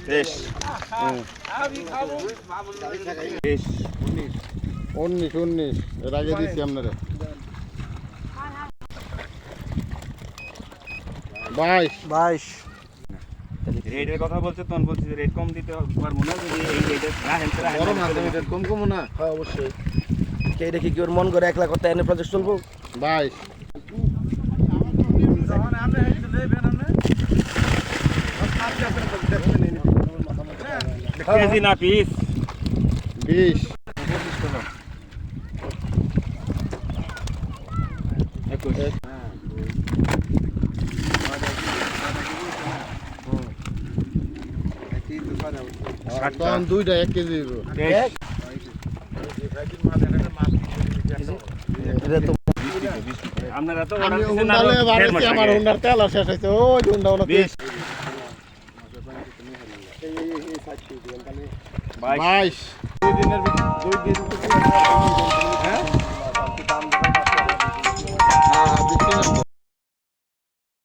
বেশ 19 এর আগে দিচ্ছি আপনারা 22 রেটের কথা বলছে তখন বলছি রেট কম দিতে পারবো না যদি এই রেটে না হেলতে বড় না তুমি রেট কম কম না হ্যাঁ অবশ্যই কে দেখি কি ওর মন করে 1 লাখ করতে এনে প্রজেক্ট চলবো 22 কেজি না পিস 20 তখন দুইটা 1 কেজি দিব আপনারা তো আমি হুন্ডালে বাড়াইছি আমার হুন্ডার তেল শেষ হয়েছে ওই হুন্ডা হলো 22 22 2 দিনের 2 দিন হ্যাঁ